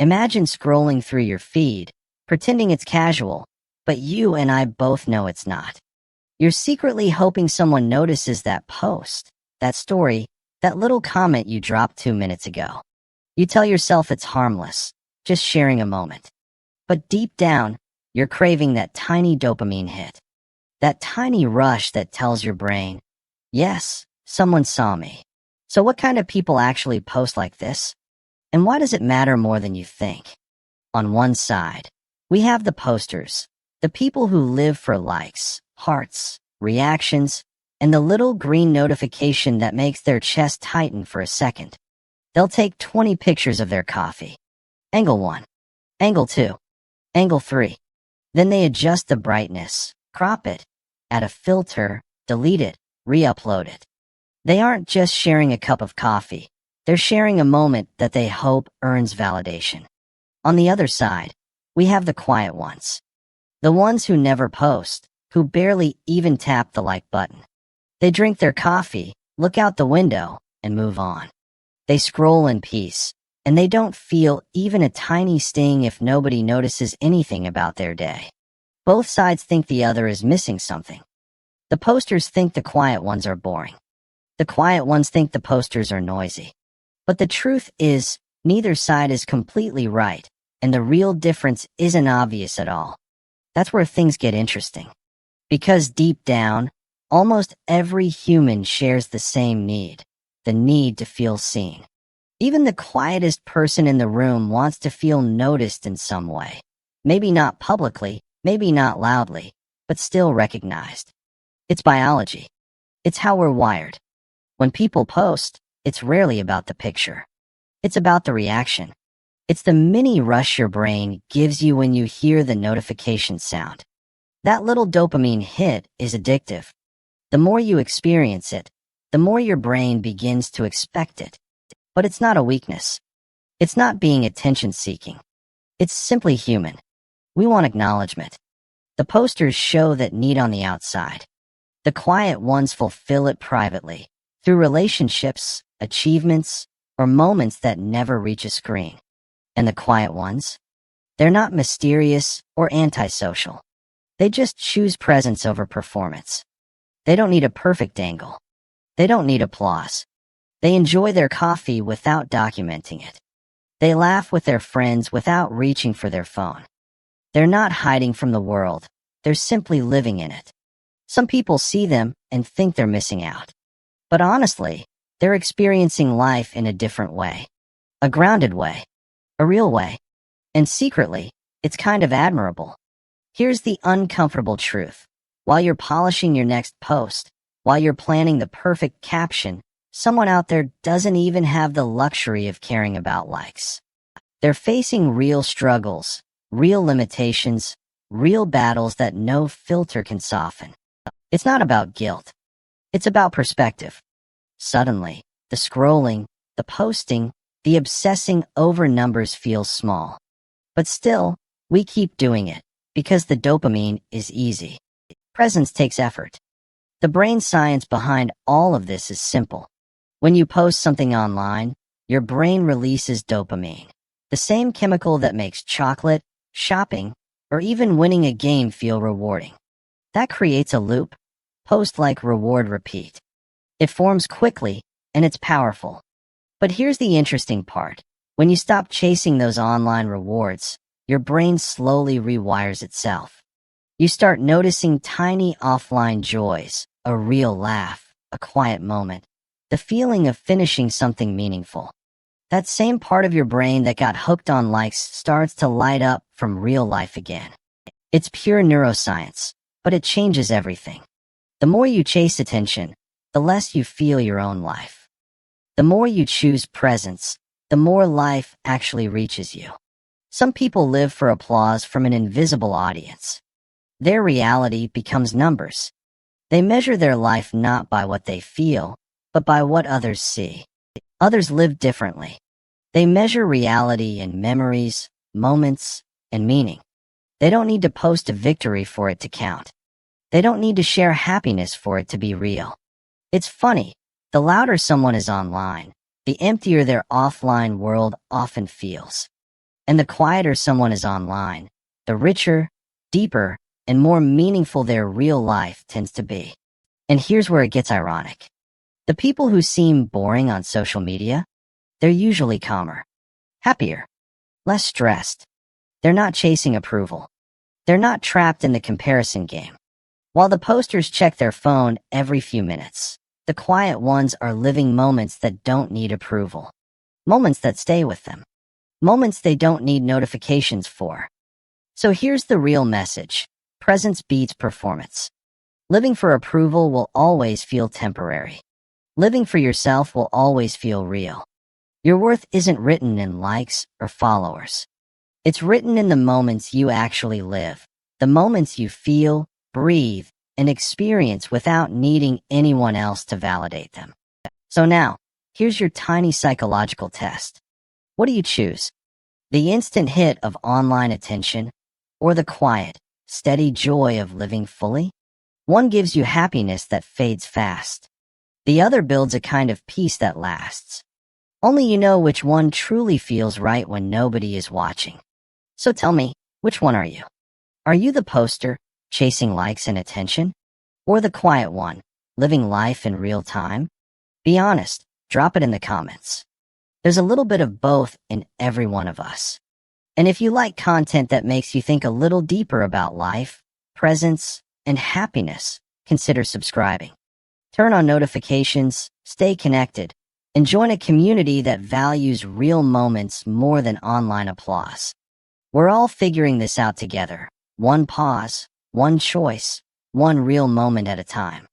Imagine scrolling through your feed, pretending it's casual, but you and I both know it's not. You're secretly hoping someone notices that post, that story, that little comment you dropped 2 minutes ago. You tell yourself it's harmless, just sharing a moment. But deep down, you're craving that tiny dopamine hit. That tiny rush that tells your brain, yes, someone saw me. So what kind of people actually post like this? And why does it matter more than you think? On one side, we have the posters, the people who live for likes, hearts, reactions, and the little green notification that makes their chest tighten for a second. They'll take 20 pictures of their coffee. Angle 1. Angle 2. Angle 3. Then they adjust the brightness, crop it, add a filter, delete it, re-upload it. They aren't just sharing a cup of coffee. They're sharing a moment that they hope earns validation. On the other side, we have the quiet ones. The ones who never post, who barely even tap the like button. They drink their coffee, look out the window, and move on. They scroll in peace, and they don't feel even a tiny sting if nobody notices anything about their day. Both sides think the other is missing something. The posters think the quiet ones are boring. The quiet ones think the posters are noisy. But the truth is, neither side is completely right, and the real difference isn't obvious at all. That's where things get interesting. Because deep down, almost every human shares the same need, the need to feel seen. Even the quietest person in the room wants to feel noticed in some way. Maybe not publicly, maybe not loudly, but still recognized. It's biology. It's how we're wired. When people post, it's rarely about the picture. It's about the reaction. It's the mini rush your brain gives you when you hear the notification sound. That little dopamine hit is addictive. The more you experience it, the more your brain begins to expect it. But it's not a weakness. It's not being attention-seeking. It's simply human. We want acknowledgement. The posters show that need on the outside. The quiet ones fulfill it privately, through relationships, achievements, or moments that never reach a screen. And the quiet ones? They're not mysterious or antisocial. They just choose presence over performance. They don't need a perfect angle. They don't need applause. They enjoy their coffee without documenting it. They laugh with their friends without reaching for their phone. They're not hiding from the world. They're simply living in it. Some people see them and think they're missing out. But honestly, they're experiencing life in a different way. A grounded way. A real way. And secretly, it's kind of admirable. Here's the uncomfortable truth. While you're polishing your next post, while you're planning the perfect caption, someone out there doesn't even have the luxury of caring about likes. They're facing real struggles, real limitations, real battles that no filter can soften. It's not about guilt. It's about perspective. Suddenly, the scrolling, the posting, the obsessing over numbers feels small. But still, we keep doing it, because the dopamine is easy. Presence takes effort. The brain science behind all of this is simple. When you post something online, your brain releases dopamine, the same chemical that makes chocolate, shopping, or even winning a game feel rewarding. That creates a loop. Post like reward repeat. It forms quickly, and it's powerful. But here's the interesting part. When you stop chasing those online rewards, your brain slowly rewires itself. You start noticing tiny offline joys, a real laugh, a quiet moment, the feeling of finishing something meaningful. That same part of your brain that got hooked on likes starts to light up from real life again. It's pure neuroscience, but it changes everything. The more you chase attention, the less you feel your own life. The more you choose presence, the more life actually reaches you. Some people live for applause from an invisible audience. Their reality becomes numbers. They measure their life not by what they feel, but by what others see. Others live differently. They measure reality in memories, moments, and meaning. They don't need to post a victory for it to count. They don't need to share happiness for it to be real. It's funny, the louder someone is online, the emptier their offline world often feels. And the quieter someone is online, the richer, deeper, and more meaningful their real life tends to be. And here's where it gets ironic. The people who seem boring on social media, they're usually calmer, happier, less stressed. They're not chasing approval. They're not trapped in the comparison game. While the posters check their phone every few minutes, the quiet ones are living moments that don't need approval. Moments that stay with them. Moments they don't need notifications for. So here's the real message. Presence beats performance. Living for approval will always feel temporary. Living for yourself will always feel real. Your worth isn't written in likes or followers. It's written in the moments you actually live, the moments you feel, breathe, and experience without needing anyone else to validate them. So now, here's your tiny psychological test. What do you choose? The instant hit of online attention, or the quiet, steady joy of living fully? One gives you happiness that fades fast. The other builds a kind of peace that lasts. Only you know which one truly feels right when nobody is watching. So tell me, which one are you? Are you the poster, chasing likes and attention? Or the quiet one, living life in real time? Be honest, drop it in the comments. There's a little bit of both in every one of us. And if you like content that makes you think a little deeper about life, presence, and happiness, consider subscribing. Turn on notifications, stay connected, and join a community that values real moments more than online applause. We're all figuring this out together, one pause, one choice, one real moment at a time.